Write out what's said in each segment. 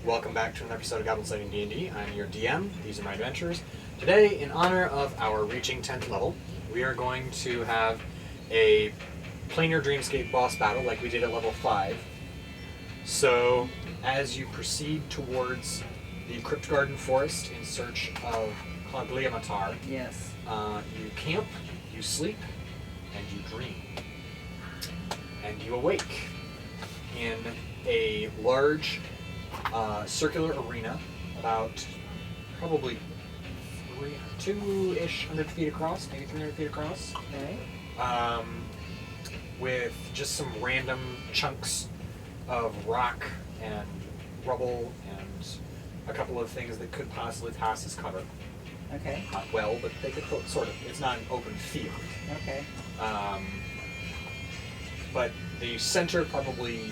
Welcome back to another episode of Goblin-Sighting D&D. I'm your DM. These are my adventures. Today, in honor of our reaching 10th level, we are going to have a planar dreamscape boss battle like we did at level 5. So, as you proceed towards the Crypt Garden Forest in search of Claugliamatar, yes, you camp, you sleep, and you dream. And you awake in a large circular arena, about probably 200 feet across, maybe 300 feet across. okay. With just some random chunks of rock and rubble and a couple of things that could possibly pass as cover. Okay. Not well, but they could sort of. It's not an open field. Okay. But the center, probably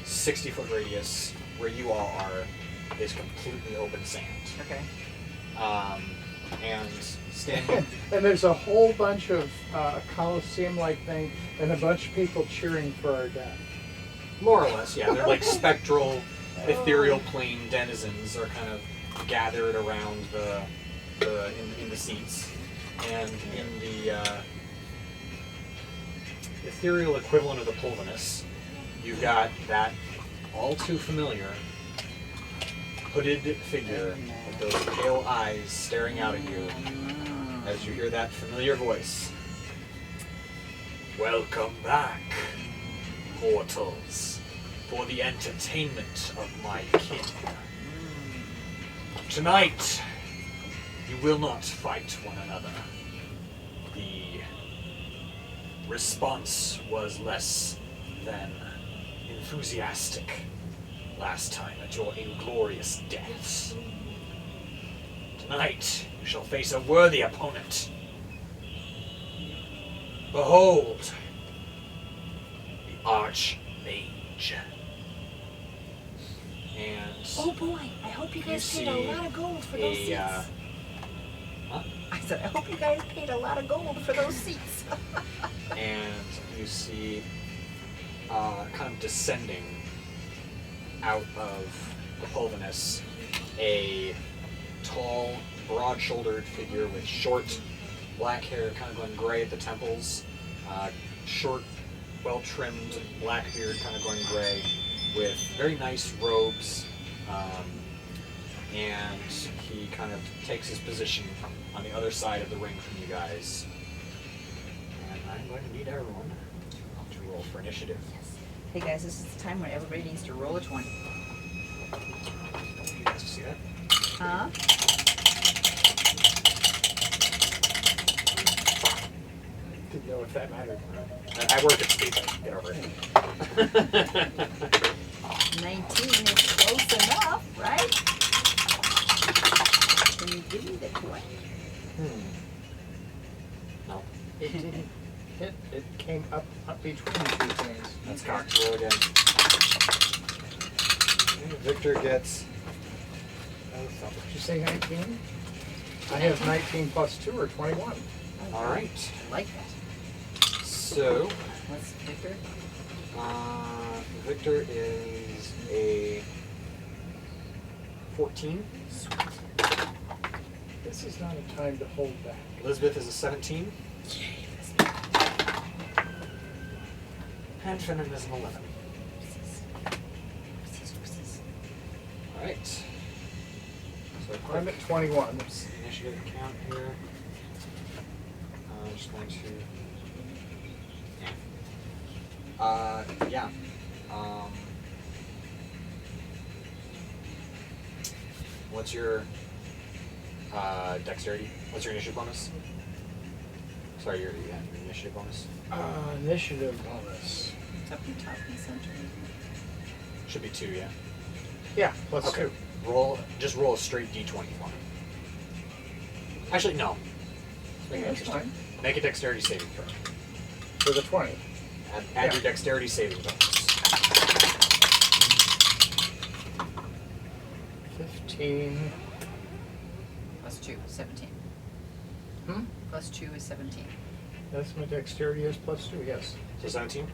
60-foot radius, where you all are, is completely open sand. Okay. And standing... And there's a whole bunch of Coliseum-like thing, and a bunch of people cheering for our death. More or less, yeah. They're like spectral, ethereal plane denizens are kind of gathered around in the seats. And in the ethereal equivalent of the Pulvinus, you've got that all too familiar hooded figure with those pale eyes staring out at you as you hear that familiar voice. Welcome back, mortals, for the entertainment of my kin. Tonight, you will not fight one another. The response was less than enthusiastic last time at your inglorious deaths. Tonight, you shall face a worthy opponent. Behold, the Archmage. And Oh boy, I hope you guys paid a lot of gold for those seats. Huh? I said, I hope you guys paid a lot of gold for those seats. And you see kind of descending out of the Pulvinus a tall, broad-shouldered figure with short black hair kind of going gray at the temples, short, well-trimmed black beard kind of going gray, with very nice robes, and he kind of takes his position on the other side of the ring from you guys. And I'm going to need everyone to roll for initiative. Hey guys, this is the time when everybody needs to roll a 20. You guys see that? Huh? Didn't know if that mattered. I work at speed, but get over it. 19 is close enough, right? Can you give me the 20? No. It didn't hit. It came up between two things. That's cocked. Roll again. And Victor gets... Did you say 19? I have 19 plus 2 or 21. All right. I like that. So, What's Victor? Victor is a 14. This is not a time to hold back. Elizabeth is a 17. And Finnan is an 11. All right. So I'm at 21. initiative count here. I'm just going to... Yeah. What's your dexterity? What's your initiative bonus? Sorry, your initiative bonus. Initiative bonus. It's up in top and center. Should be 2, yeah? Yeah, plus Okay. 2. Just roll a straight d20 for me. Actually, no. Make it That's interesting. fine. Make a dexterity saving throw. For the 20. Add your dexterity saving bonus. 15. Plus 2, 17. Hmm? Plus 2 is 17. That's my dexterity is plus 2, yes. So 17?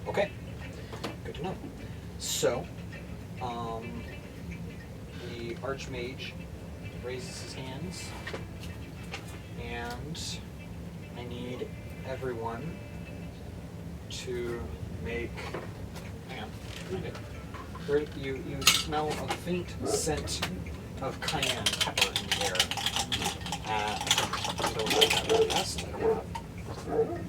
Okay. Good to know. So, Archmage raises his hands, and I need everyone to make. Hang on, find it. You smell a faint scent of cayenne pepper in the air. I don't like that very fast. I don't want to.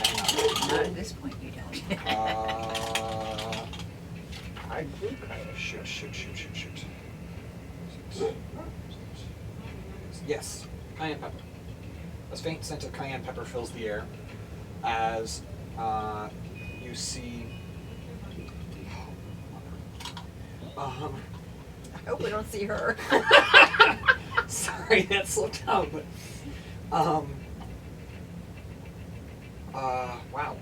Hang on. Not at this point, you don't. I do kind of Shoot. Yes, cayenne pepper. A faint scent of cayenne pepper fills the air as you see. I hope we don't see her. Sorry, that slowed down, but wow.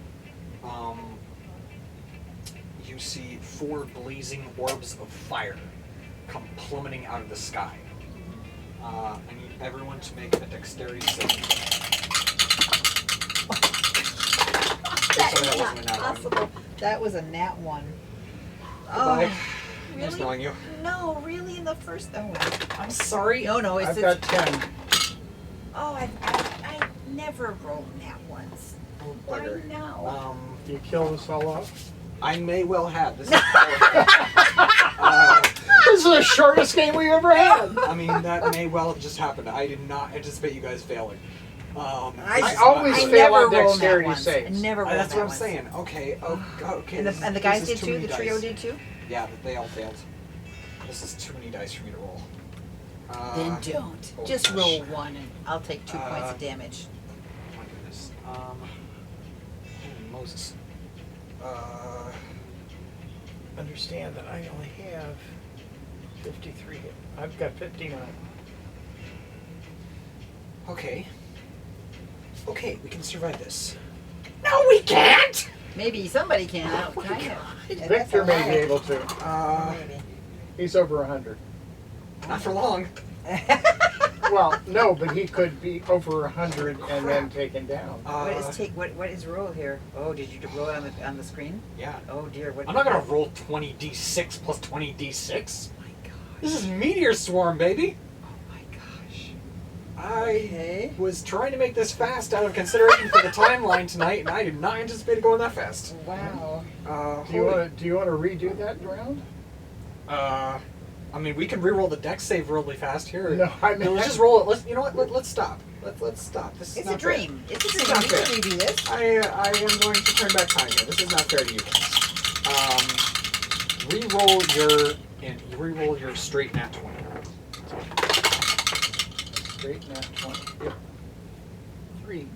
You see 4 blazing orbs of fire come plummeting out of the sky. I need everyone to make a dexterity saving. That Sorry, is that not wasn't a nat one. possible. That was a nat 1. Goodbye. Oh, Nice really? knowing you. No, really in the first. Oh, I'm sorry. no, it's. I've got 10. Oh, I never rolled nat ones. Why Bugger. now? You killed us all off? I may well have. This is This is the shortest game we ever had. I mean, that may well have just happened. I did not anticipate you guys failing. I always I fail never on roll dexterity nat ones. I saves. never roll That's nat what I'm ones. saying. Okay. Okay. And the guys this did is too. many The trio dice. did too. Yeah, they all failed. This is too many dice for me to roll. Then don't. oh Just gosh. roll 1, and I'll take 2 points of damage. Oh my goodness. Holy Moses. Understand that I only have 53 hit. I've got 59. Okay. Okay, we can survive this. No, we can't! Maybe somebody can. I don't kind of. Victor may be able to. Maybe. He's over 100. Not for long. Well, no, but he could be over 100 and then taken down. What is roll here? Oh, did you roll it on the screen? Yeah. Oh dear. What? I'm not gonna roll 20d6 plus 20d6. Oh my gosh. This is Meteor Swarm, baby. Oh my gosh. I was trying to make this fast out of consideration for the timeline tonight, and I did not anticipate it going that fast. Wow. Do you want to redo that round? I mean, we can re-roll the dex save really fast here. No, I mean, let's just roll it. You know what? Let's stop. Let's stop. This is It's not a dream. Fair. It's a This is dream. not You fair. can redo this. I am going to turn back time here. This is not fair to you guys. Re-roll your straight nat 20. Straight nat 20. Yep. 3.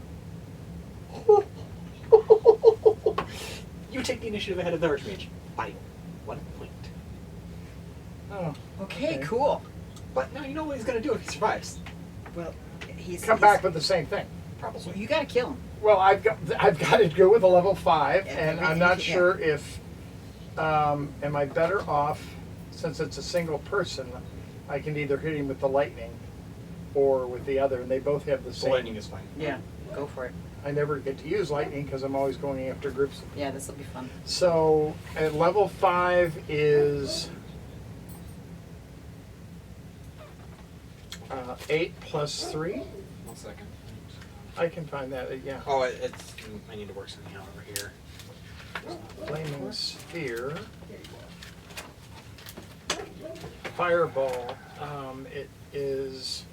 You take the initiative ahead of the Archmage by 1 point. Oh, Okay, cool. But now you know what he's going to do if he survives. Well, he's come back with the same thing. Probably. You gotta kill him. Well, I've got to go with a level 5, Yeah, and I'm everything- not yeah. sure if am I better off, since it's a single person. I can either hit him with the lightning or with the other, and they both have the The same. lightning is fine. Yeah, go for it. I never get to use lightning because I'm always going after groups. Yeah, this will be fun. So at level 5 is 8 plus 3. 1 second. I can find that. Yeah. Oh, it's. I need to work something out over here. Flaming sphere. Fireball. It is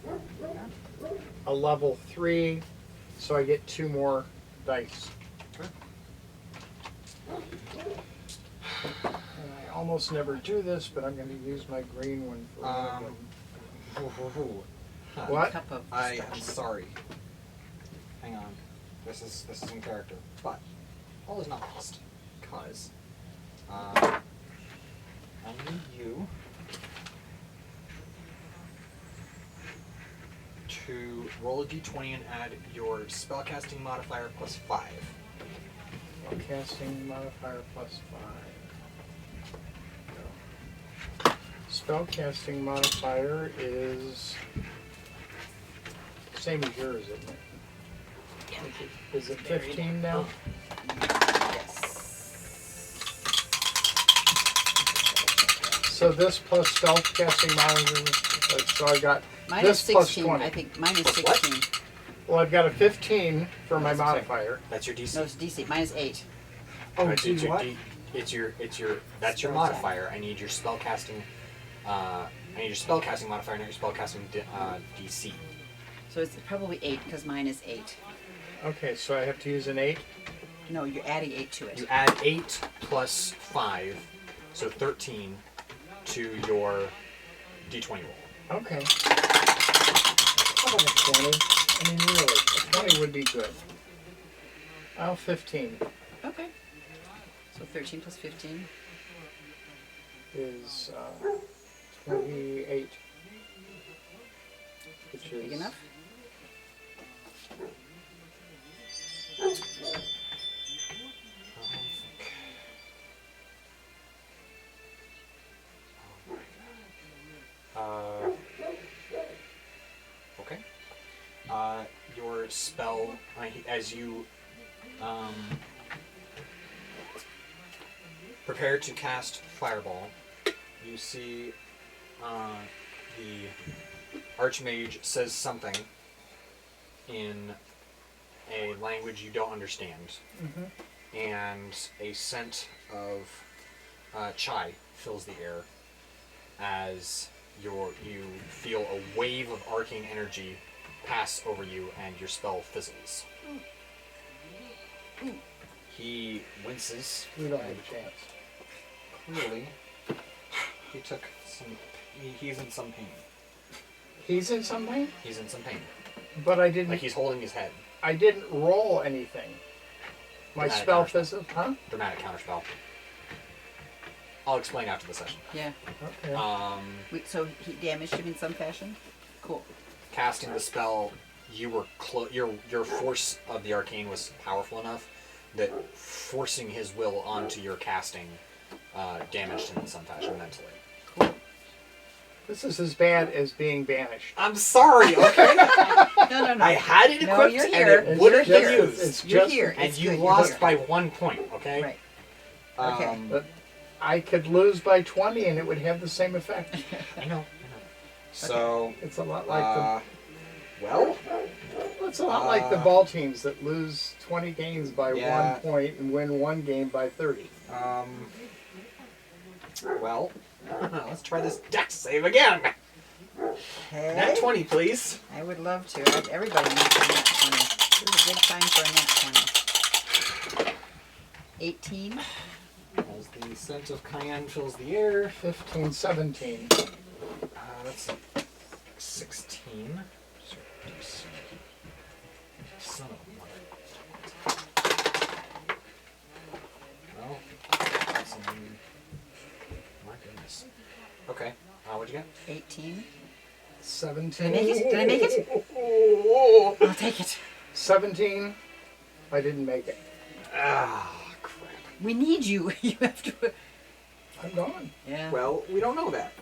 a level 3, so I get 2 more dice. And I almost never do this, but I'm going to use my green one for one of them. What? Cup of I am destruction. sorry. Hang on. This is in character, but all is not lost because I need you to roll a d20 and add your spellcasting modifier plus 5. Casting modifier plus 5. Spellcasting modifier is same as yours, isn't it? Is it 15 now? Yes. So this plus stealth casting monitor. So I got Mine this is plus 16. 20. I think mine is Plus what? 16. Well, I've got a 15 for my That's okay. modifier. That's your DC. No, it's DC. Mine is 8. Oh, Alright, so geez, what? That's your Spell modifier. I need your spellcasting. I need your spellcasting modifier, not your spellcasting DC. So it's probably 8 because mine is 8. Okay, so I have to use an 8. No, you're adding 8 to it. You add 8 plus 5, so 13 to your D20 roll. Okay. How about a 20? I mean, really, a 20 would be good. I'll 15 Okay. So 13 plus 15. is 28. Which is Big enough? Okay. Your spell, as you prepare to cast Fireball, you see the Archmage says something in a language you don't understand, and a scent of chai fills the air as you feel a wave of arcane energy pass over you and your spell fizzles. He winces. We don't have a chance. Clearly, he took some. He's in some pain. He's in something, He's in some pain. but I didn't. Like he's holding his head. I didn't roll anything. My Dramatic spell counterspell. fizzled, huh? Dramatic counterspell. I'll explain after the session. Yeah. Okay. So he damaged him in some fashion? Cool. Casting the spell, you were your force of the arcane was powerful enough that forcing his will onto your casting damaged him in some fashion mentally. Cool. This is as bad as being banished. I'm sorry, okay? No. I had it No, equipped you're and here. it wouldn't You're be here. used. It's You're just- here. And It's you good. lost You're by here. 1 point, okay? Right. Okay. But I could lose by 20 and it would have the same effect. I know. So, It's a lot like well, it's a lot like the ball teams that lose 20 games by Yeah. 1 point and win 1 game by 30. well, let's try this dex save again. Okay. Nat 20, please. I would love to. Everybody needs a nat 20. This is a good time for a nat 20. 18. As the scent of cayenne fills the air. 15, 17. That's 16. Son of a mother. Well, that's my goodness. Okay, what'd you get? 18. 17. Did I make it? Did I make it? I'll take it. 17. I didn't make it. Ah, crap. We need you. You have to. I'm gone. Yeah. Well, we don't know that.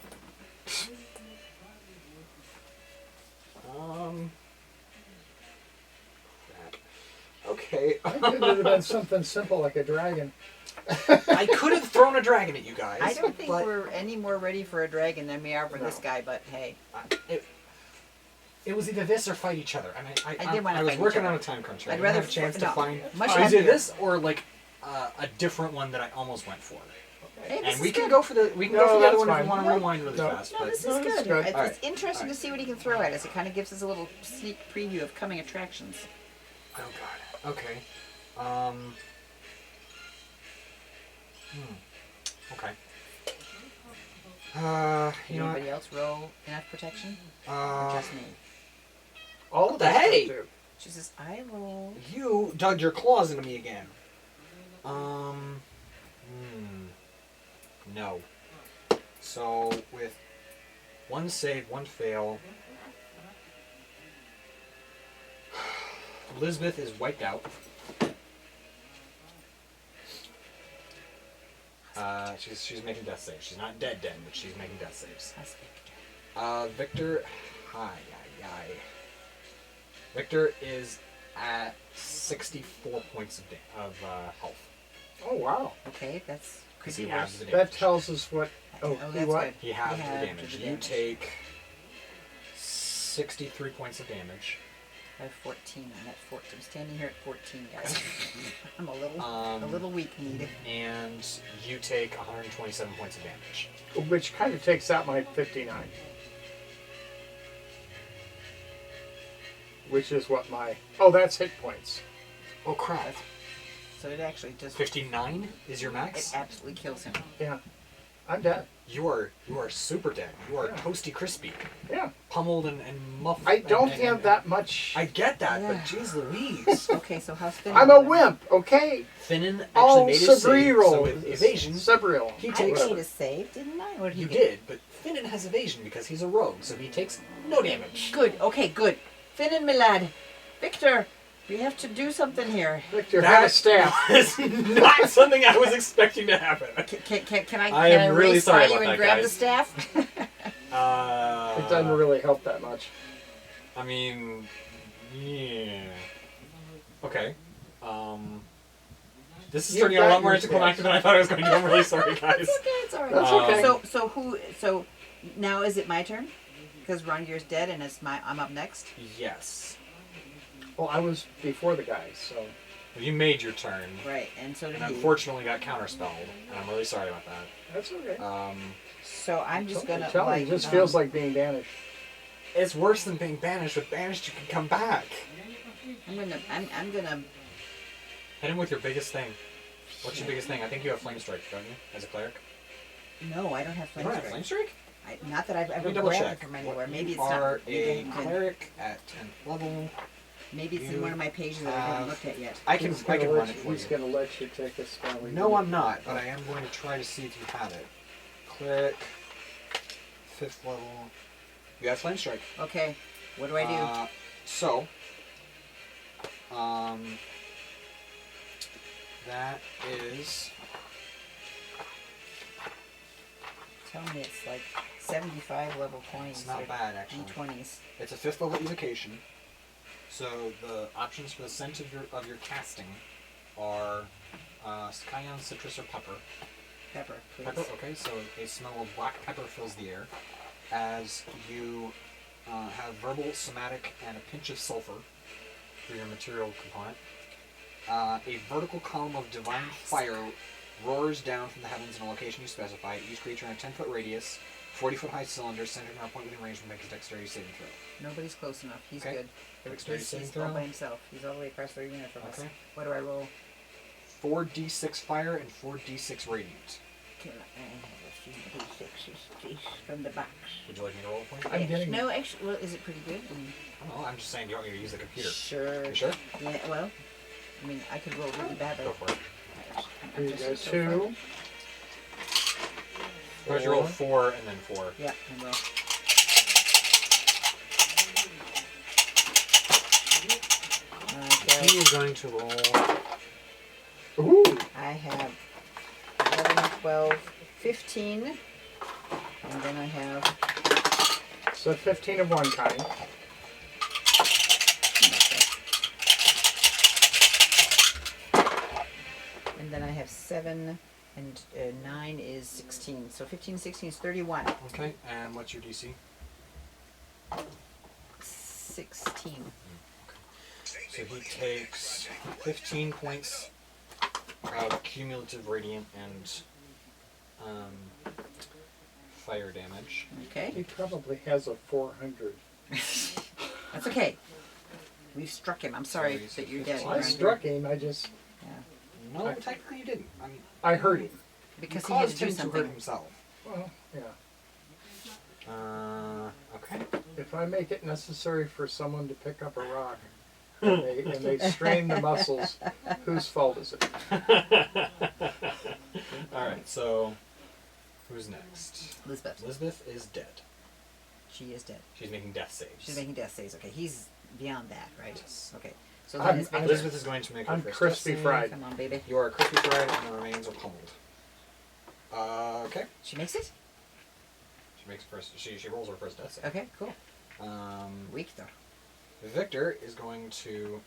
Crap. Okay. I could have been something simple like a dragon. I could have thrown a dragon at you guys. I don't think but we're any more ready for a dragon than we are for this guy, but hey. It was either this or fight each other. I did wanna I was fight working each on other. a time crunch. I'd I didn't rather have a chance to no, find much either happier. this or like a different one that I almost went for. Hey, this And we is can good. go for the we can No, go for the other that's one if fine. we want to rewind really No. fast. No, But this No, is this is good. good. It's, Alright. it's interesting Alright. to see what he can throw at us. It kind of gives us a little sneak preview of coming attractions. oh god. Okay. Okay. You know what? Anybody else roll enough protection? Or just me? All of the us hey? do. She says, I roll. You dug your claws into me again. No. So with one save, one fail, Elizabeth is wiped out. She's making death saves. She's not dead, but she's making death saves. That's Victor. Victor, Victor is at 64 points of health. Oh, wow. Okay, that's because Could he be has worse. the That damage. tells us what. Oh, he that's what? good. He halved halved the damage. the You take 63 points of damage. I have 14. I'm at 14. I'm standing here at 14, guys. I'm a Um, little weak-kneed. And you take 127 points of damage. Which kind of takes out my 59. Which is what my. Oh, that's hit points. Oh crap! So it actually just 59 is your it max. absolutely kills him. Yeah. I'm dead. You are super dead. You are Yeah. toasty crispy, Yeah. pummeled and muffled. I don't and- have that much. I get that, Yeah. but jeez Louise. Okay, so how's Finn? I'm a doing? wimp, okay? Finnan actually All made his save, so Sabriel. with evasion, Sabriel. he I takes. made a save, didn't I? What did he You get? did, but Finnan has evasion because he's a rogue, so he takes no damage. Good. Okay, good. Finn and my lad, Victor, we have to do something here. Victor had a That staff. is not something I was expecting to happen. Can I? I Can am I really race sorry by you about and that, grab the guys. staff? It doesn't really help that much. I mean, yeah. Okay. This is You've turning out a got lot more your anticlimactic steps. than I thought it was going to. I'm really sorry, guys. It's okay. It's all right. That's okay. So now is it my turn? Because Rongir's dead and I'm up next. Yes. Well, I was before the guys, so. You made your turn, Right, and so did and he. unfortunately got counterspelled, and I'm really sorry about that. That's okay. So I'm just gonna Tell me, it just feels like being banished. It's worse than being banished. With banished, you can come back. I'm gonna. Hit him with your biggest thing. What's your biggest thing? I think you have Flame Strike, don't you? As a cleric? No, I don't have You flame don't have strike. Flame Strike? Not that I've Let ever me double grabbed check. it from anywhere. What, Maybe you it's are not. a Maybe, cleric at 10th level. maybe it's in You one of my pages that I haven't have- looked at yet. I can run it for He's you. going to let you take a spell. No, I'm not, but I am going to try to see if you have it. Cleric, 5th level. You have Flame Strike. Okay, what do I do? So, that is. Tell me it's like 75 level coins. It's not or bad, actually. D20s. It's a 5th level evocation. So the options for the scent of your casting are cayenne, citrus, or pepper. Pepper, please. Pepper, okay, so a smell of black pepper fills the air as you have verbal, somatic, and a pinch of sulfur for your material component. A vertical column of divine fire roars down from the heavens in a location you specify. Each creature in a 10-foot radius, 40-foot high cylinder, centered on a point within range, makes a dexterity saving throw. Nobody's close enough. He's Okay. good. Dexterity saving He's all throw. by himself. He's all the way across the unit from us. Okay. What do I roll? 4d6 fire and 4d6 radiant. Can I have a few D6s, please, from the box? Would you like me to roll a point? I'm Yes. getting- No, actually, well, is it pretty good? I don't know, I'm just saying, do you want me to use the computer? Sure. You sure? Yeah, well, I mean, I could roll really badly. Go for it. Here you Just go, so 2. fun. Why don't you roll 4 and then 4? Yeah, I will. Okay, He is going to roll. Ooh! I have 11, 12, 15, and then I have So 15 of one kind. and then I have 7, and 9 is 16. So 15, 16 is 31. Okay, and what's your DC? 16. So he takes 15 points of cumulative radiant and fire damage. Okay. He probably has a 400. That's okay. We've struck him. I'm sorry So that you're dead. I struck him, I just. Yeah. No, technically you didn't. I mean, I hurt him. Because you he had caused to do him to hurt something. himself. Well, yeah. Okay. If I make it necessary for someone to pick up a rock and they strain the muscles, whose fault is it? Alright, so who's next? Elizabeth. Elizabeth is dead. She is dead. She's making death saves. She's making death saves. Okay, he's beyond that, right? Yes. Okay. So I'm- then it's I'm- Victor. Elizabeth is going to make her I'm first crispy death save. fried. Come on, baby. You are crispy fried and the remains are pummeled. Okay. She makes it? She makes first. She rolls her first death save. Okay, cool. Victor Victor. is going to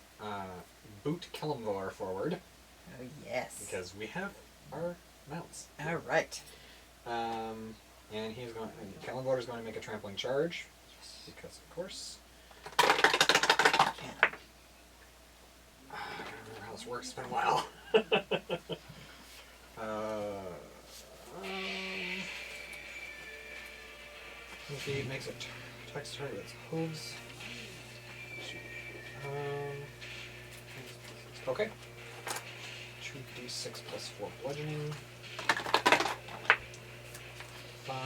boot Kelemvar forward Oh, yes. because we have our mounts. All right. And he's going. Callanvotor is going to make a trampling charge, because of course. Can. I don't remember how this works. It's been a while. If he makes a attacks target that's hooves. Okay. 2d6 plus 4 bludgeoning. 5.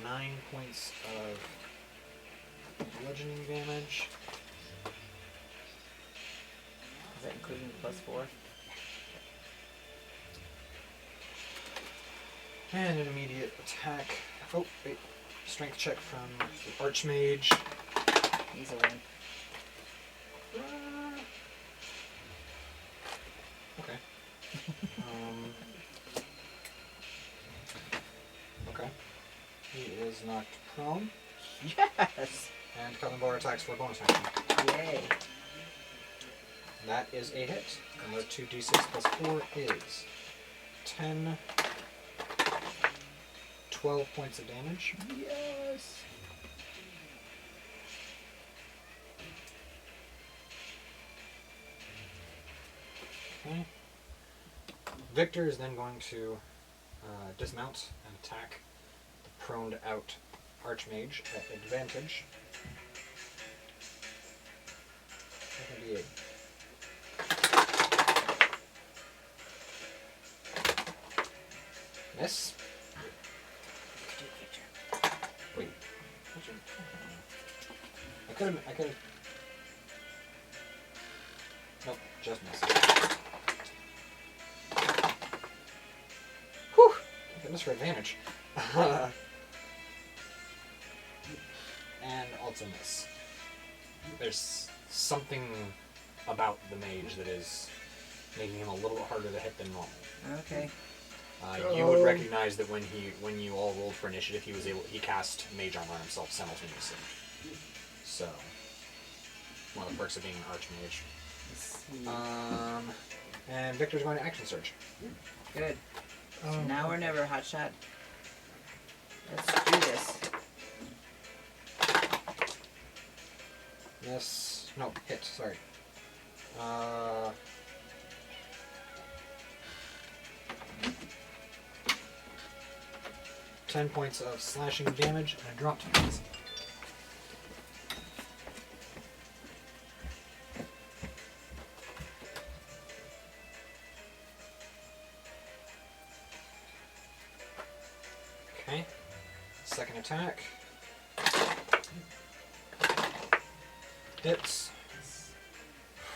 9 points of bludgeoning damage. Is that including the +4? And an immediate attack. Oh, wait. Strength check from the Archmage. He's a win. Okay. Okay. He is knocked prone. Yes! And Callanvotor attacks for a bonus action. Yay. That is a hit. And the 2d6 plus 4 is 10, 12 points of damage. Yes! Okay. Victor is then going to dismount and attack the proned out Archmage at advantage. That can be a miss. Wait. I could have. Nope, just missed. Whew! I missed for advantage. And also miss. There's something about the mage that is making him a little harder to hit than normal. Okay. You would recognize that when you all rolled for initiative, he cast Mage Armor on himself simultaneously. So, one of the perks of being an Archmage. Let's see. And Victor's going to Action Surge. Good. So now or never, hotshot. Let's do this. Miss. No, hit, sorry. 10 points of slashing damage and a drop to hits. Okay. Second attack. Hits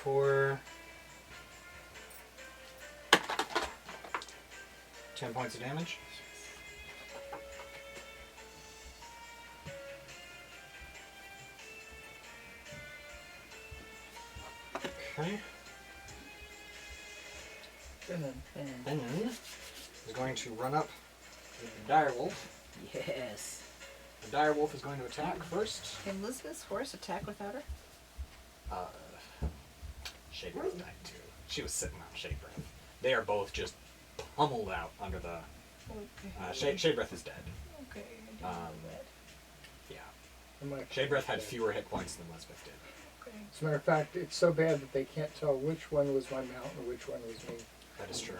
for 10 points of damage. Okay. Then is going to run up with the direwolf. Yes. The direwolf is going to attack first. Can Elizabeth's horse attack without her? Shade Breath died too. She was sitting on Shade Breath. They are both just pummeled out under the. Shade Breath is dead. Okay. Yeah. I'm like, Shade Breath had fewer hit points than Elizabeth did. Okay. as a matter of fact, it's so bad that they can't tell which one was my mount and which one was me. That is true.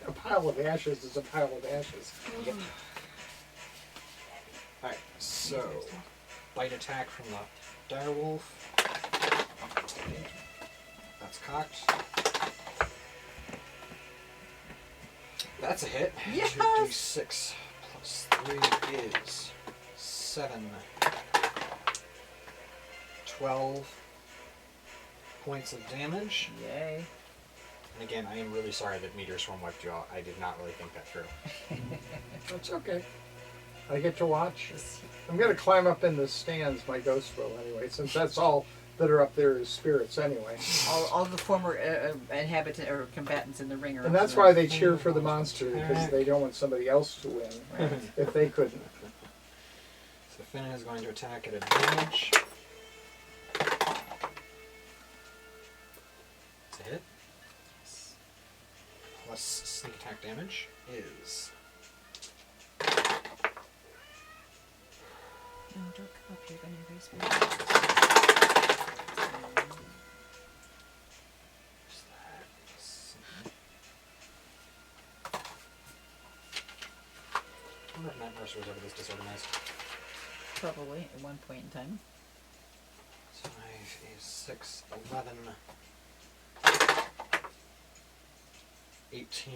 A pile of ashes is a pile of ashes. Yep. Alright, so bite attack from the direwolf. That's cocked. That's a hit. Yes! 2d6 plus 3 is 7. 12 points of damage. Yay. And again, I am really sorry that Meteor Swarm wiped you out. I did not really think that through. That's okay. I get to watch. I'm going to climb up in the stands, my ghost will anyway, since that's all that are up there is spirits anyway. All the former inhabitants or combatants in the ring are. And that's why they cheer for the monster, because they don't want somebody else to win Right. if they couldn't. So Finn is going to attack at advantage. plus sneak attack damage is... No, don't come up here. You're going to erase me. What's that? I wonder if Night Mercer was ever this disorganized. Probably at one point in time. 5 is 6, 11, 18,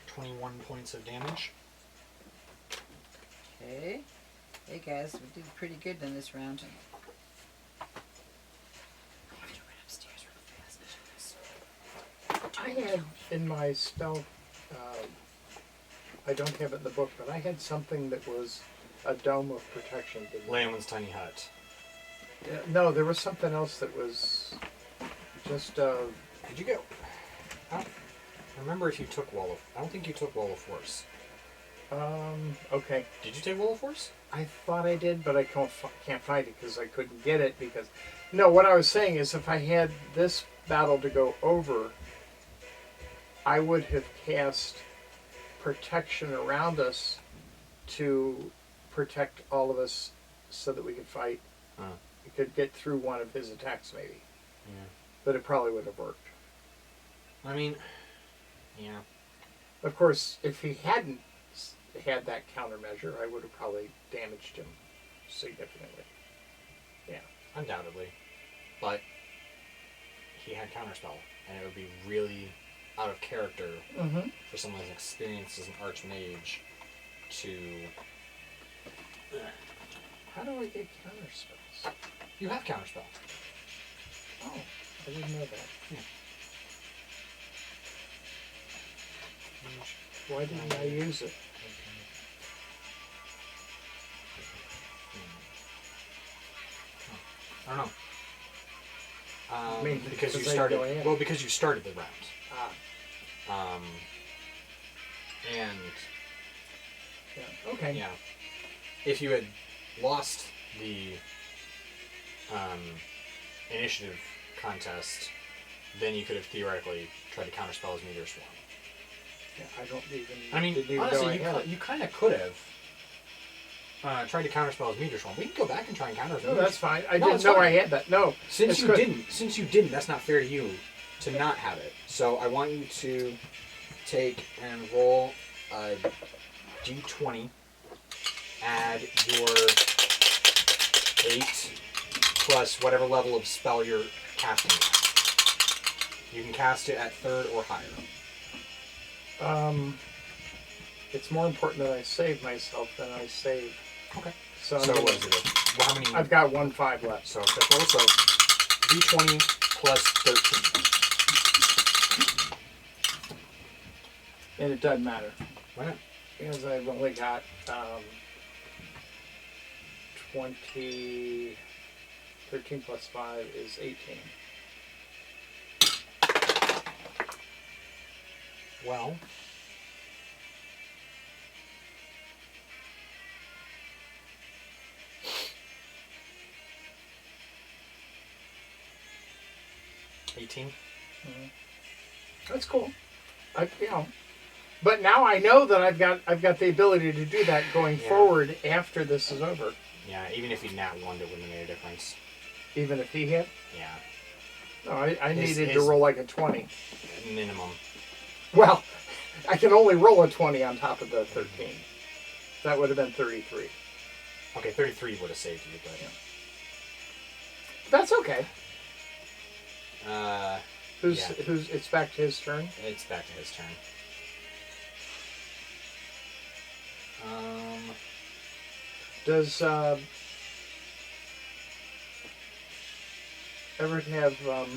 21 points of damage. Okay. Hey guys, we did pretty good in this round. I have to run upstairs real fast. I had in my spell, I don't have it in the book, but I had something that was a dome of protection. Layman's tiny hut. No, there was something else that was just. Did you get... I don't remember if you took Wall of... I don't think you took Wall of Force. Okay. Did you take Wall of Force? I thought I did, but I can't find it because I couldn't get it because... No, what I was saying is if I had this battle to go over, I would have cast protection around us to protect all of us so that we could fight. We could get through one of his attacks maybe. Yeah. But it probably would have worked. I mean, yeah. Of course, if he hadn't had that countermeasure, I would have probably damaged him significantly. Yeah. Undoubtedly. But he had Counterspell, and it would be really out of character for someone as experienced as an Archmage to... How do I get counterspells? You have Counterspell. Oh, I didn't know that. Why didn't I use it? I don't know. Maybe because you because I started... go ahead. Well, because you started the round. Ah, And... yeah. Okay. Yeah. If you had lost the initiative contest, then you could have theoretically tried to counterspell his Meteor Swarm. Yeah, I don't even. I mean, didn't even know honestly, I had it. you kind of could have tried to counterspell his Meteor Swarm. We can go back and try and counter his No, Meteor that's Swarm. fine. I No, didn't it's know fine. I had that. No. Since it's you good. didn't, that's not fair to you to not have it. So I want you to take and roll a d20, add your 8 plus whatever level of spell you're casting at. You can cast it at 3rd or higher. It's more important that I save myself than I save. Okay. So, So what is it? Well, how many? I've got 1/5 left. So fifth level, so d20 plus 13. And it doesn't matter. Why not? Because I've only got 20. 13 plus 5 is 18. Well, That's cool. But now I know that I've got the ability to do that going forward after this is over. Yeah, even if he nat 1'd, it wouldn't have made a difference. Even if he hit? Yeah, No, I needed his- to roll like a 20. minimum. Well, I can only roll a 20 on top of the 13. That would have been 33. Okay, 33 would have saved you, but That's okay. Yeah. It's back to his turn. It's back to his turn. Does Everett have Does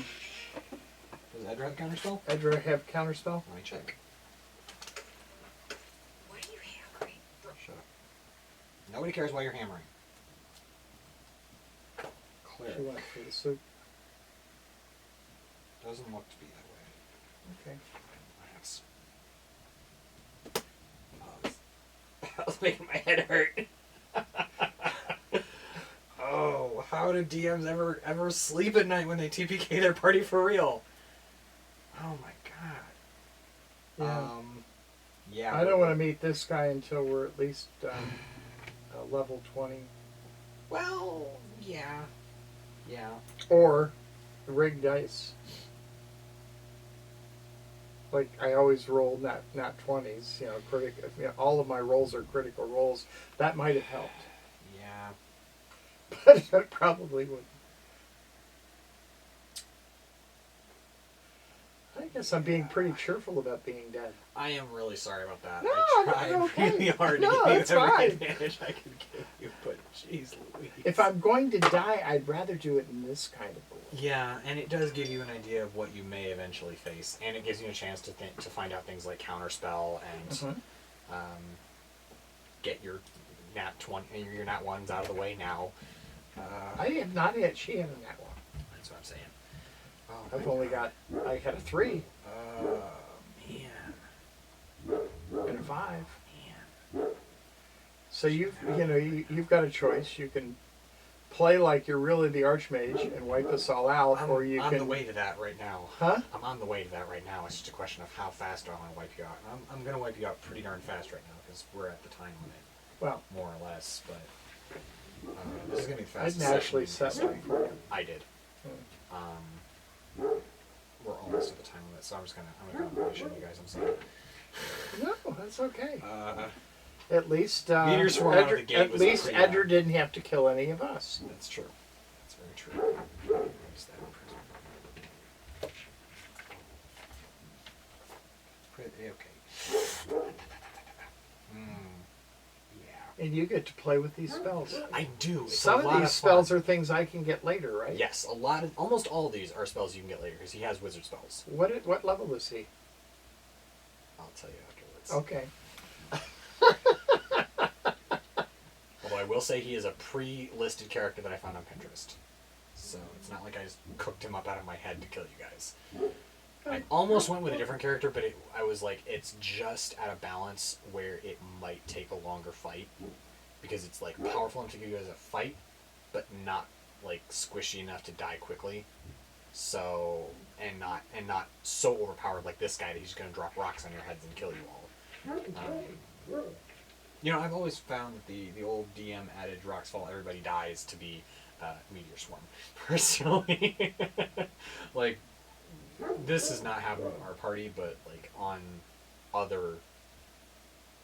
Edra have counterspell? Edra have counterspell? Let me check. Why are you hammering? Shut up. Nobody cares why you're hammering. Clear. She went for the soup. Doesn't look to be that way. Okay. That's... that was making my head hurt. Oh, how do DMs ever sleep at night when they TPK their party for real? Oh my god. Yeah. Yeah. I don't want to meet this guy until we're at least level 20. Well, yeah. Yeah. Or rig dice. Like I always roll not 20s, all of my rolls are critical rolls. That might have helped. Yeah. But that probably wouldn't. I guess I'm being pretty cheerful about being dead. I am really sorry about that. No, I no, tried okay. really hard No, to give it's you every fine. advantage I could give you, but jeez Louise. If I'm going to die, I'd rather do it in this kind of role. Yeah, and it does give you an idea of what you may eventually face, and it gives you a chance to find out things like counterspell and get your nat 20, your nat ones out of the way now. I have not yet. She had a nat one. That's what I'm saying. Oh, I've only got. I had a 3 man, and a 5. man. So you've got a choice. You can play like you're really the Archmage and wipe us all out, or you I'm can. on the way to that right now. Huh? I'm on the way to that right now. It's just a question of how fast do I want to wipe you out. I'm going to wipe you out pretty darn fast right now because we're at the time limit, Well, more or less. But this is going to be the I'd fastest naturally session set in history. I did. We're almost at the time limit, so I'm gonna show you guys. I'm sorry. no, that's okay. Uh, At least Meteor swarm out of the Edgar, gate at was least pretty, Edgar didn't have to kill any of us. That's true. That's very true. Where's that prism? Okay. Yeah. And you get to play with these spells. I do. It's Some a lot of these of spells fun. are things I can get later, right? Yes, almost all of these are spells you can get later because he has wizard spells. What level is he? I'll tell you afterwards. Okay. Although I will say he is a pre-listed character that I found on Pinterest. So it's not like I just cooked him up out of my head to kill you guys. I almost went with a different character, but I was like, it's just at a balance where it might take a longer fight. Because it's like powerful enough to give you guys a fight, but not like squishy enough to die quickly. So, and not so overpowered like this guy that he's going to drop rocks on your heads and kill you all. I've always found that the old DM adage, rocks fall, everybody dies, to be meteor swarm, personally. Like, this is not happening in our party, but like on other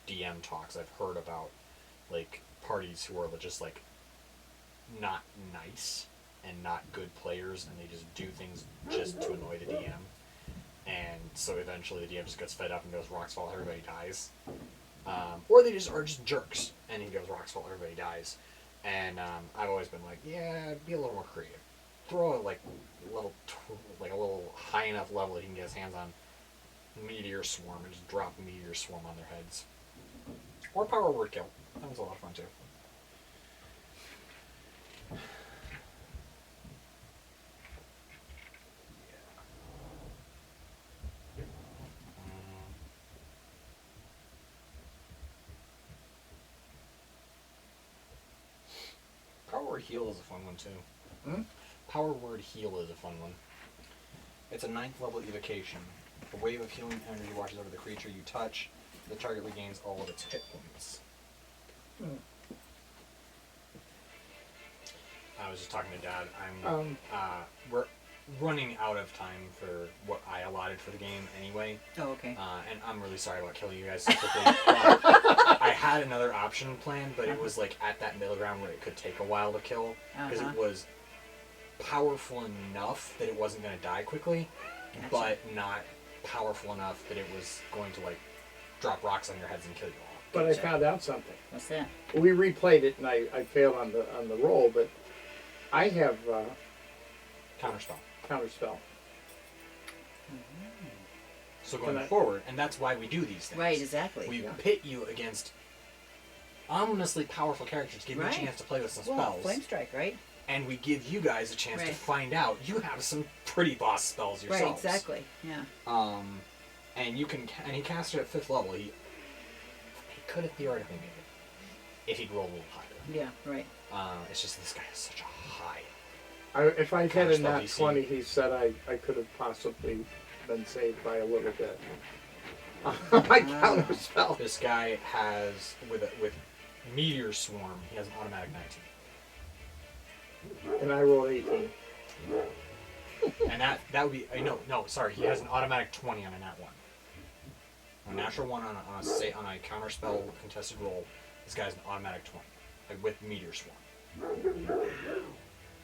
DM talks I've heard about, like, parties who are just like not nice and not good players, and they just do things just to annoy the DM. And so eventually the DM just gets fed up and goes, rocks fall, everybody dies. Or they just are just jerks, and he goes, rocks fall, everybody dies. And I've always been like, yeah, be a little more creative. Throw a a little high enough level that he can get his hands on meteor swarm and just drop meteor swarm on their heads. Or power word kill. That was a lot of fun too. Power word heal is a fun one too. Power word heal is a fun one. It's a 9th level evocation. A wave of healing energy washes over the creature you touch. The target regains all of its hit points. I was just talking to Dad. We're running out of time for what I allotted for the game anyway. Oh, okay. And I'm really sorry about killing you guys so quickly. I had another option planned, but it was like at that middle ground where it could take a while to kill, because it was powerful enough that it wasn't going to die quickly, but not powerful enough that it was going to like drop rocks on your heads and kill you all. But I found out something. What's that? We replayed it, and I failed on the roll, but I have Counterspell. counterspell. So going forward, and that's why we do these things. Right, exactly. We pit you against ominously powerful characters to give you a chance to play with some spells. Flame strike, right? And we give you guys a chance to find out you have some pretty boss spells yourselves. Right, exactly. Yeah. And you can, and he cast it at 5th level. He could have theoretically made it if he'd rolled a little higher. Yeah, right. It's just this guy has such a high. If I had a Counterspell nat DC. 20, he said I could have possibly been saved by a little bit. My counter spell. This guy has, with Meteor Swarm, he has an automatic 19. And I rolled 18. And that would be, sorry, he has an automatic 20 on a nat 1. A natural 1 on a counter spell contested roll, this guy's an automatic 20, like with Meteor Swarm.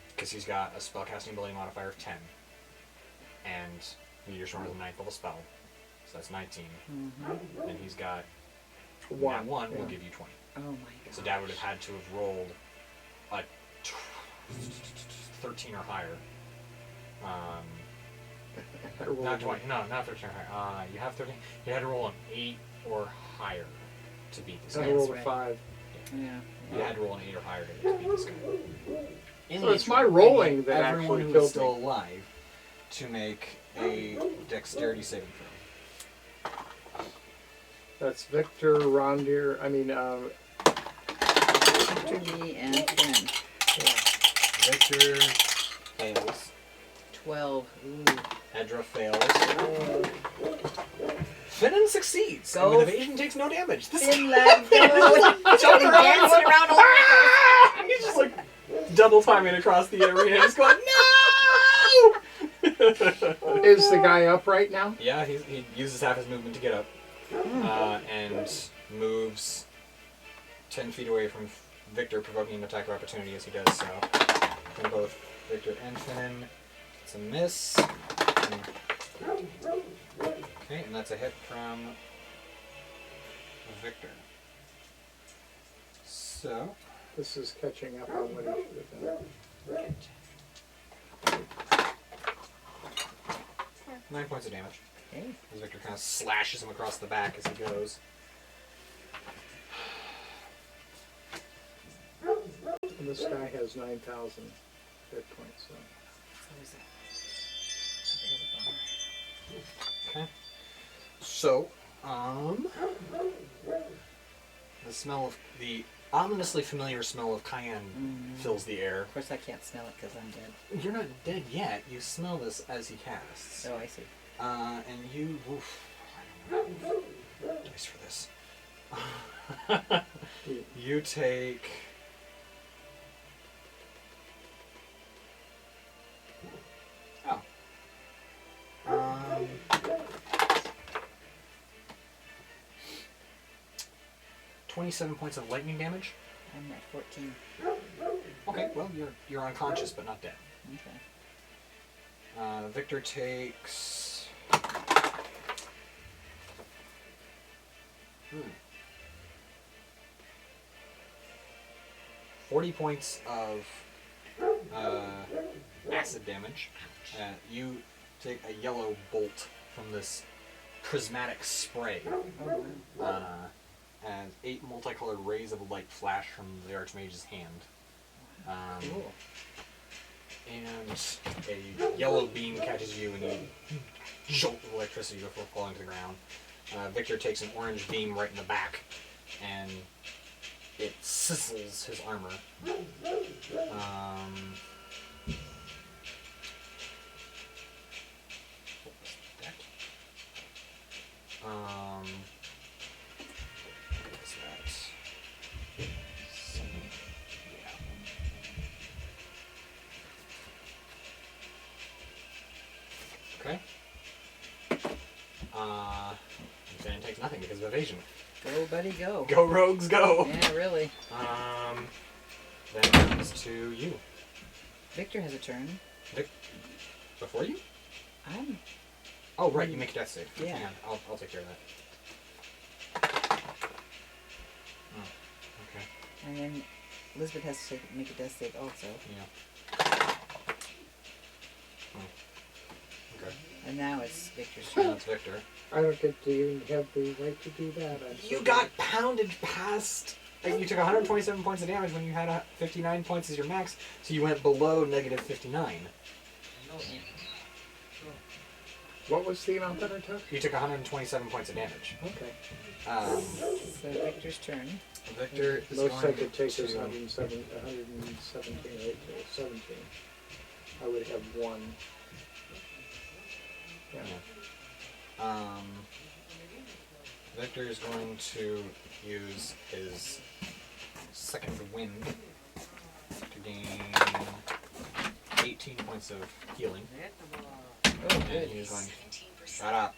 Because he's got a spellcasting ability modifier of 10, and Meteor Swarm is a 9th level spell, so that's 19. Mm-hmm. And he's got One. One will Yeah. give you 20. Oh my god. So Dad would have had to have rolled a 13 or higher. I rolled Not a 20. No, not 13 or higher. You have 13. You had to roll an 8 or higher to beat this I guy. rolled a right. 5. Yeah. You had to roll an 8 or higher to beat this guy. In So the it's my interim, rolling I need that everyone actually who is killed still me. alive to make a dexterity saving throw. That's Victor, Rondir, Victor, me, and Finn. Victor fails. 12. Ooh. Edra fails. Finnan succeeds. Go. And with evasion takes no damage. This Finn, lad, go! Jump around, Dancing around all ah! He's just like double timing across the arena, just going, no! Is the guy up right now? Yeah, he uses half his movement to get up, and moves 10 feet away from Victor, provoking an attack of opportunity as he does so. From both Victor and Finnan. It's a miss. Okay, and that's a hit from Victor. So, This is catching up on what he should have done. 9 points of damage. Okay. As Victor kind of slashes him across the back as he goes. And this guy has 9,000 hit points. So. What is that? Okay. So, the smell of the ominously familiar smell of cayenne fills the air. Of course, I can't smell it because I'm dead. You're not dead yet. You smell this as he casts. Oh, I see. And you. Oof, I don't have dice for this. You take. Oh. 27 points of lightning damage. I'm at 14. Okay, well you're unconscious but not dead. Okay. Victor takes 40 points of acid damage. You take a yellow bolt from this prismatic spray. And 8 multicolored rays of light flash from the Archmage's hand. Cool. And a yellow beam catches you and you jolt of electricity before falling to the ground. Victor takes an orange beam right in the back and it sizzles his armor. What was that? What is that? Yeah. Okay. Then it takes nothing because of evasion. Go, buddy, go. Go, rogues, go! Yeah, really. Then it comes to you. Victor has a turn. Before you? I'm. Oh, right, you make a death save. Yeah. Hang on, I'll take care of that. Oh, okay. And then Elizabeth has to make a death save also. Yeah. Oh. Okay. And now it's Victor's Now turn. it's Victor. I don't get to even have the right to do that. You got pounded past. You took 127 points of damage when you had 59 points as your max, so you went below negative 59. What was the amount that I took? You took 127 points of damage. Okay. So Victor's turn. Victor is Most I going could take to... is 117, right? 17. I would have one. Yeah. Yeah. Victor is going to use his second wind to gain 18 points of healing. Oh, And good. he is going shut up.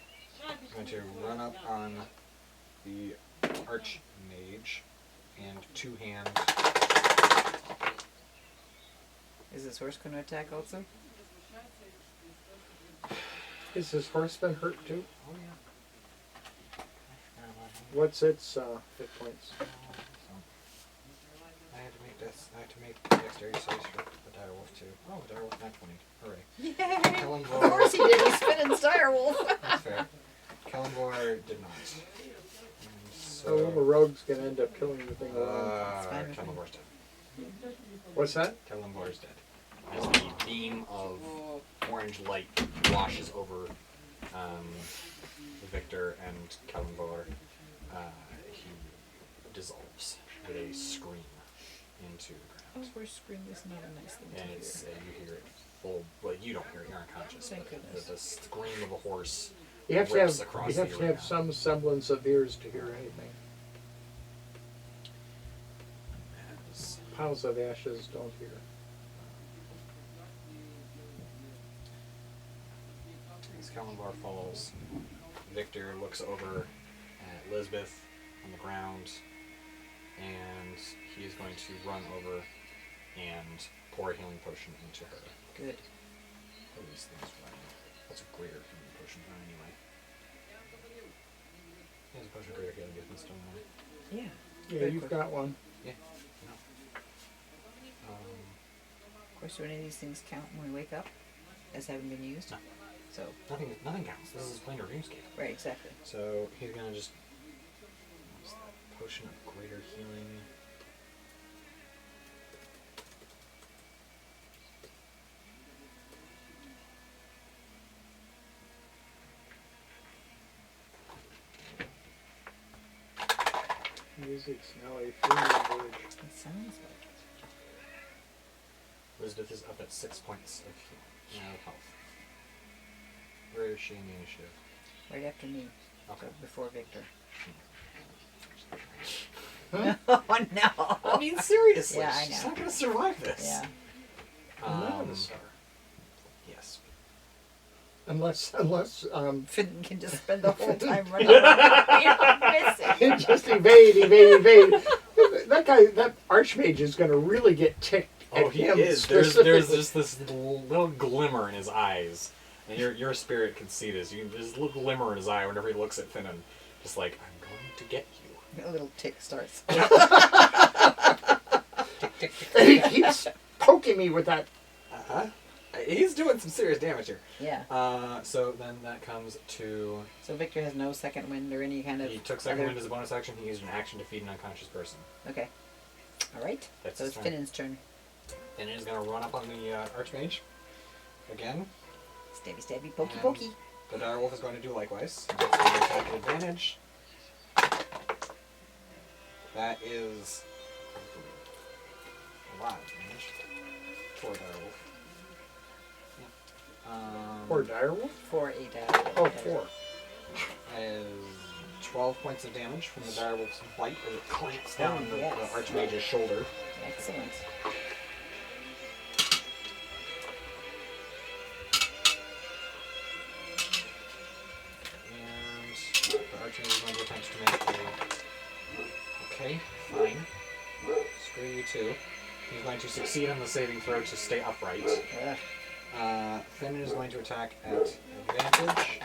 He's going to run up on the Archmage and two-hand. Is this horse going to attack also? Is his horse been hurt too? Oh yeah. What's its hit points? I had to make this. I had to make dexterity saves for the direwolf too. Oh, the direwolf nat 20. Hooray! Yay! Kellenvor. Of course he did. He's spinning Direwolf. That's fair. Kellenvor did not. And So the rogue's gonna end up killing the thing. fine with me. Kellenvor's dead. What's that? Kellenvor's dead. As the beam of orange light washes over Victor and Kellenvor, he dissolves with a scream into the Oh, ground. horse scream is not a nice thing to And hear. it's you hear it full. Well, you don't hear it. You're unconscious. Thank But goodness. the scream of a horse. You have to rips have across you have the to have arena. some semblance of ears to hear anything. As Piles of ashes don't hear. Kellenvar falls, Victor looks over at Lisbeth on the ground, and he is going to run over and pour a healing potion into her. Good. What are these things running? That's a greater healing potion anyway. He has a potion of greater healing if it's done there. Yeah. Yeah, Very you've quick. got one. Yeah. No. Of course, do any of these things count when we wake up as having been used? No. So, Nothing counts. This is plain dreamscape. right, exactly. So he's gonna just what's that? Potion of greater healing. Music's now a funeral dirge. It sounds like it. Elizabeth is up at 6 points of health. Where is she in the initiative? Right after me. Okay. So before Victor. Huh? Oh, no. I mean, seriously, Yeah, I she's know. not gonna survive this. Yeah. None of us are. Yes. Unless Finn can just spend the whole time running around. Missing. just evade. That guy, that Archmage is gonna really get ticked Oh, at he him. is. There's specifically. just this little glimmer in his eyes, and your spirit can see this. There's a little glimmer in his eye whenever he looks at Finnan, just like, I'm going to get you. A little tick starts. Tick, tick, tick, And he tick. keeps poking me with that. Uh-huh. He's doing some serious damage here. Yeah. So then that comes to... So Victor has no second wind or any kind of. He took second other- wind as a bonus action. He used an action to feed an unconscious person. Okay. All right. That's So his it's turn. Finnan's turn. And he's going to run up on the Archmage. Again. Stabby, stabby, pokey, And pokey. The direwolf is going to do likewise. That's going to attack at advantage. That is a lot of damage. Poor direwolf. Yeah. Poor direwolf? 4 8 out. Oh, 4. That is 12 points of damage from the direwolf's bite as it clamps down Oh, yes. the Archmage's shoulder. Excellent. And the Archmage is going to attempt to make a... Okay, fine. Screw you too. He's going to succeed on the saving throw to stay upright. Ugh. Finnan is going to attack at advantage.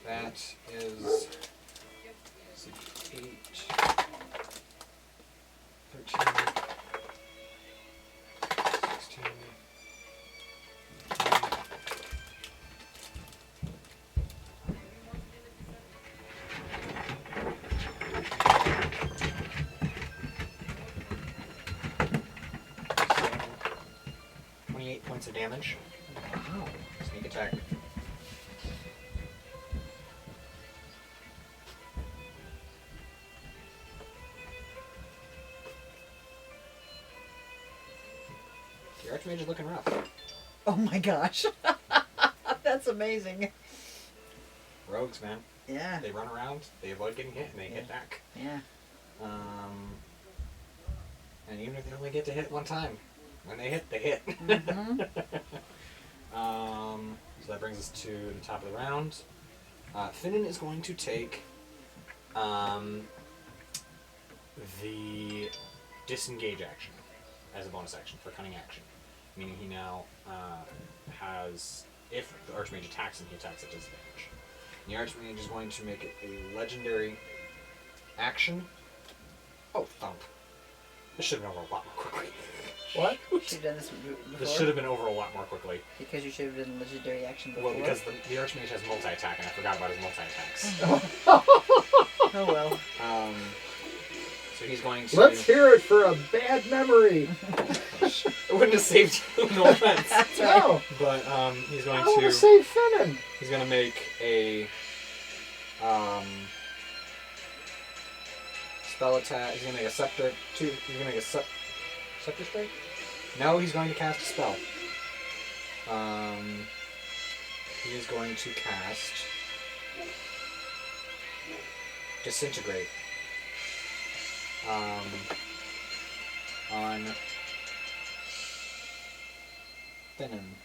That is let's see, 8, 13, 16, 28 points of damage. Wow. Sneak attack. The Archmage is looking rough. Oh my gosh. That's amazing. Rogues, man. Yeah. They run around, they avoid getting hit, and they hit back. Yeah. And even if they only get to hit one time, when they hit, they hit. Mm-hmm. So that brings us to the top of the round. Finnan is going to take the disengage action as a bonus action for cunning action, meaning he now has, if the Archmage attacks him, he attacks at disadvantage. The Archmage is going to make it a legendary action. Oh, thump. This should have been over a lot more quickly. What? You should have done this before. This should have been over a lot more quickly. Because you should have done legendary action before. Well, because the Archmage has multi-attack, and I forgot about his multi-attacks. Oh well. So he's going to... Let's hear it for a bad memory. It wouldn't have saved you, no offense. That's right. No. But he's going I want to... to say Finnan. He's going to make a... spell attack. He's going to make a scepter... He's going to make a scepter spray? No, he's going to cast a spell. He is going to cast... Disintegrate. On Finnan.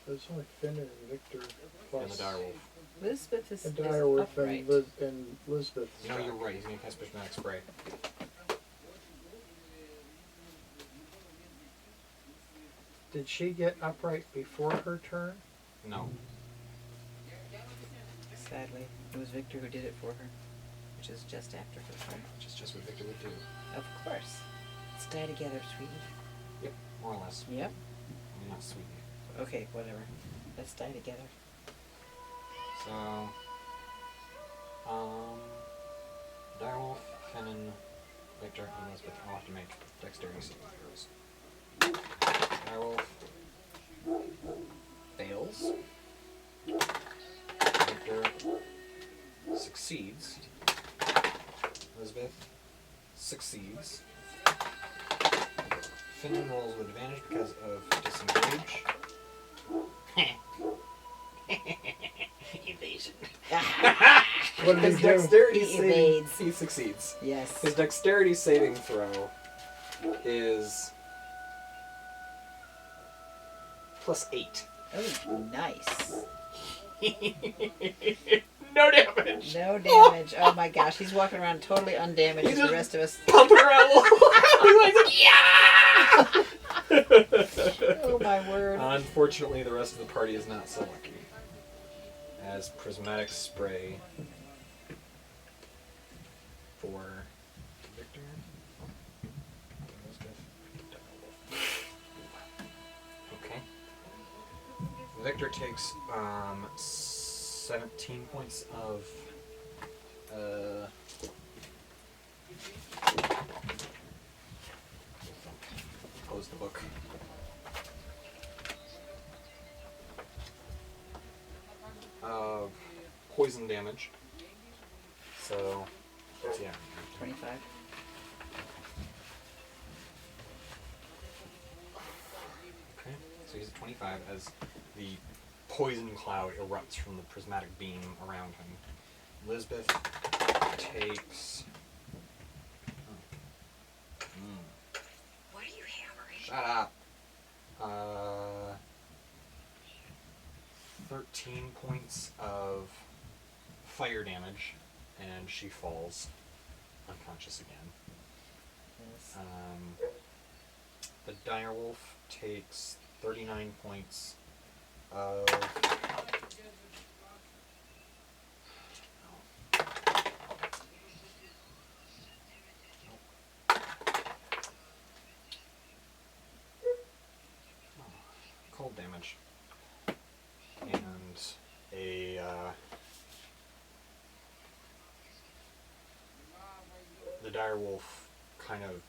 There's only Finnan and Victor plus And the direwolf. Elizabeth is a direwolf upright. and Lisbeth. No, you're right. He's going to cast Prismatic Spray. Did she get upright before her turn? No. Sadly, it was Victor who did it for her, which is just after her turn. Which is just what Victor would do. Of course. Let's die together, sweetie. Yep, more or less. Yep. I mean, not sweet. Okay, whatever. Let's die together. So, Direwolf, Finnan, Victor, and Elizabeth all have to make dexterity saving throws. Direwolf fails. Victor succeeds. Elizabeth succeeds. Finnan rolls with advantage because of disengage. Evasion. What did His he do? dexterity He saving, evades. he succeeds. Yes. His dexterity saving throw is +8. Oh, nice. No damage. No damage. Oh my gosh, he's walking around totally undamaged He's as the just rest of us. Pumping around. He's like, yeah. Oh my word. Unfortunately, the rest of the party is not so lucky. As prismatic spray for Victor. Okay. Victor takes 17 points of close the book. Poison damage. So, yeah. 25. Okay, so he's at 25 as the poison cloud erupts from the prismatic beam around him. Lisbeth takes... What are you hammering? Shut up. 13 points of fire damage, and she falls unconscious again. Yes. The direwolf takes 39 points of... cold damage. And the direwolf kind of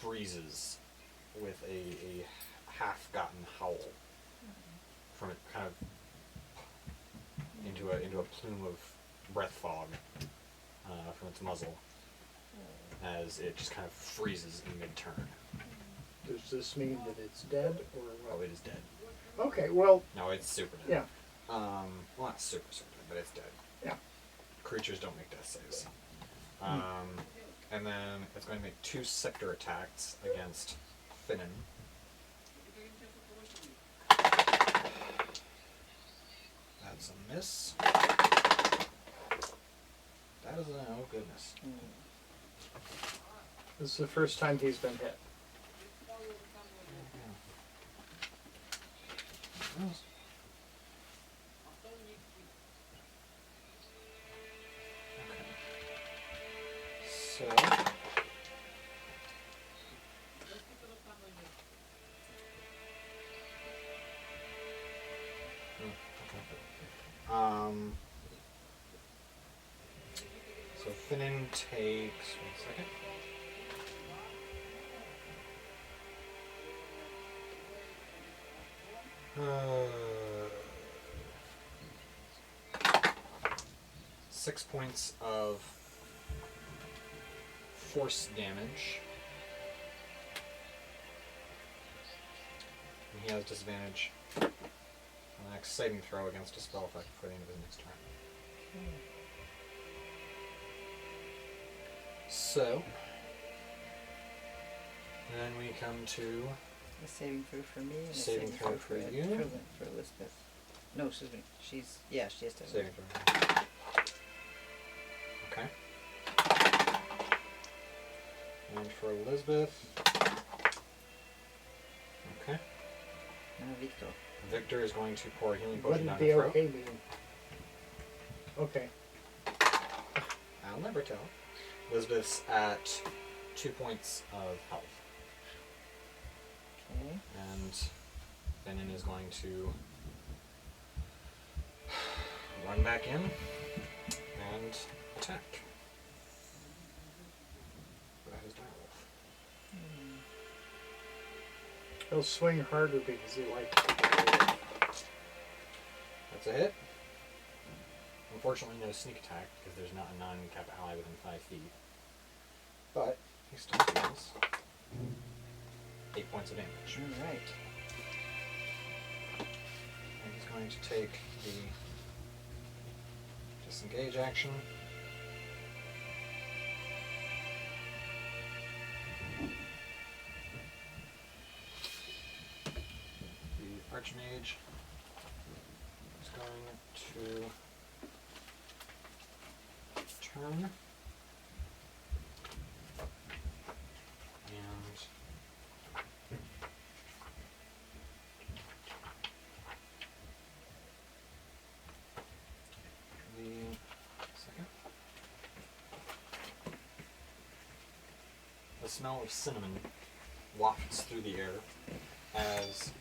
freezes with a half-gotten howl from it, kind of into a plume of breath fog from its muzzle. as it just kind of freezes in mid-turn. Does this mean that it's dead or Oh, what? it is dead. Okay, well, No, it's super dead. yeah. Well, not super dead, but it's dead. Yeah. Creatures don't make death saves. And then it's going to make 2 scepter attacks against Finnan. That's a miss. That is a oh goodness. This is the first time he's been hit. So so Finnan takes 1 second. Uh, 6 points of force damage. And he has disadvantage on the next saving throw against a spell effect before the end of his next turn. So, then we come to A saving throw for me and a Saving saving throw throw for for you. for Elizabeth. No, excuse me. She has to. saving throw. Okay. And for Elizabeth. Okay. Victor. Victor is going to pour a healing potion Wouldn't down be her throat. okay mean. Okay. I'll never tell. Elizabeth's at 2 points of health. Okay. And Finnan is going to run back in and attack. That is direwolf. He'll swing harder because he likes to. That's a hit. Unfortunately, no sneak attack because there's not a non-cap ally within 5 feet. But he still deals 8 points of damage. All right. And he's going to take the disengage action. The Archmage is going to turn. And the second. The smell of cinnamon wafts through the air as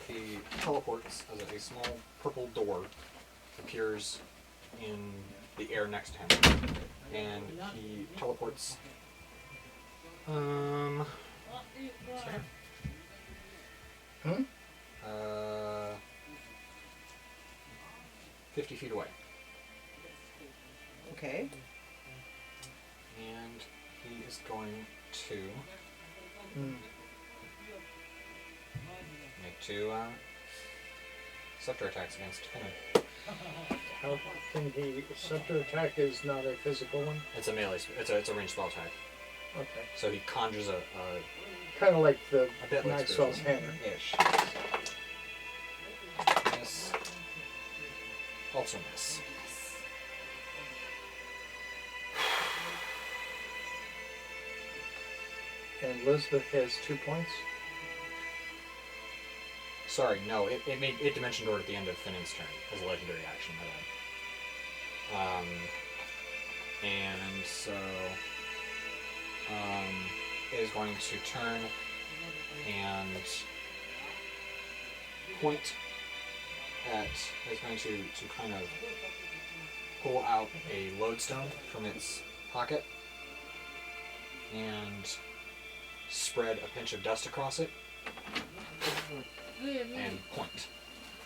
he teleports as a small purple door appears in the air next to him. And he teleports sorry. Hmm? 50 feet away. Okay. And he is going to make 2 scepter attacks against Finnan. How can he? Scepter attack is not a physical one. It's a melee. It's a ranged spell attack. Okay. So he conjures a Kind of like the bit like Maxwell's spiritual hammer. ish. Miss. Also miss. And Elizabeth has 2 points. Sorry, no. It dimension doored at the end of Finnan's turn as a legendary action. My bad. And so it is going to turn and point at. It's going to kind of pull out a lodestone from its pocket and spread a pinch of dust across it and point.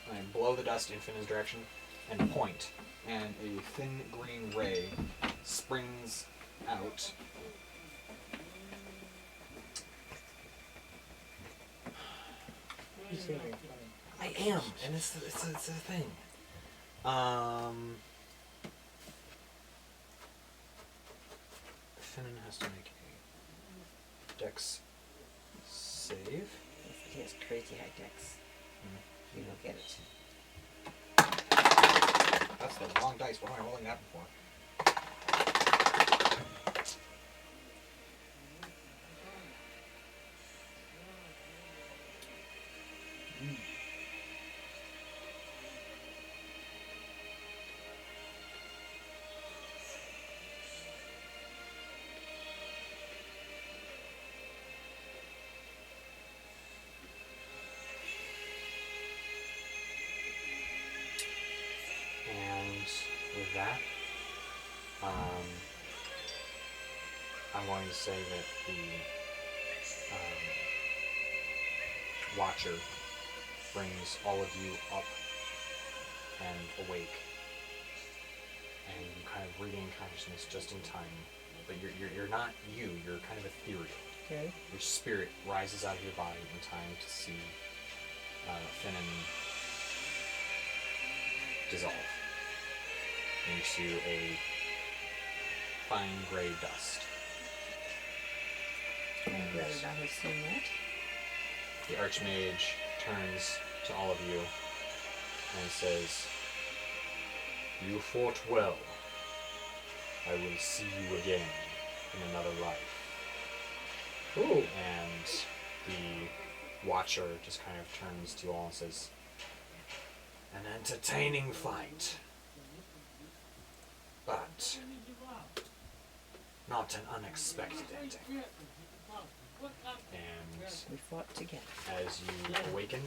And I blow the dust in Finnan's direction and point, and a thin green ray springs out see anything funny. I am, and it's a thing. Finnan has to make a dex save. He has crazy high decks. You don't get it. That's the wrong dice. What am I rolling that for? And with that, I'm going to say that the Watcher brings all of you up and awake, and you kind of regain consciousness just in time. But you're not you. You're kind of ethereal. Okay. Your spirit rises out of your body in time to see Finnan dissolve into a fine gray dust. I'd rather not have seen that. The Archmage turns to all of you and says, "You fought well. I will see you again in another life." Ooh. And the Watcher just kind of turns to you all and says, "An entertaining fight, but not an unexpected ending." And We fought together. as you awaken,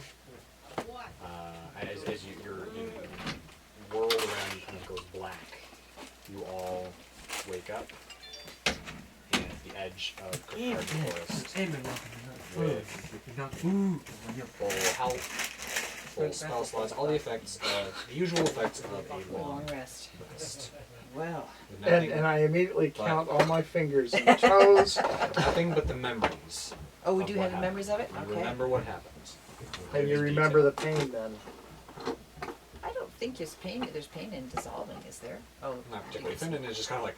as your world around you kind of goes black, you all wake up at the edge of Kirkard Forest with full health, full spell slots, all the effects, the usual effects of a Long long rest. rest. Well, With nothing, And I immediately count all my fingers and toes. nothing but the memories. oh, we of do what have the happened. memories of it? You Okay. remember what happened. And you remember the pain then. I don't think there's pain in dissolving, is there? Oh, Not particularly. Finnan is just kind of like,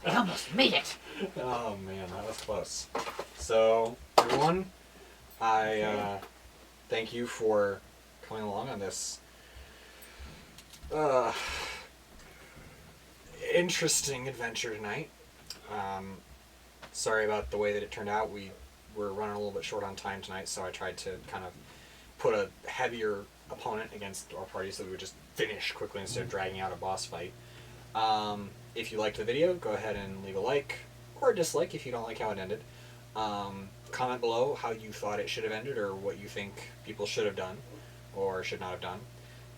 I almost made it. oh man, that was close. So, everyone, I thank you for coming along on this interesting adventure tonight. Sorry about the way that it turned out. We were running a little bit short on time tonight, so I tried to kind of put a heavier opponent against our party so that we would just finish quickly instead of dragging out a boss fight. If you liked the video, go ahead and leave a like or a dislike if you don't like how it ended. Comment below how you thought it should have ended or what you think people should have done or should not have done.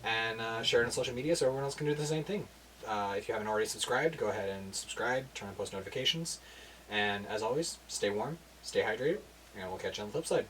And share it on social media so everyone else can do the same thing. If you haven't already subscribed, go ahead and subscribe, turn on post notifications. And as always, stay warm, stay hydrated, and we'll catch you on the flip side.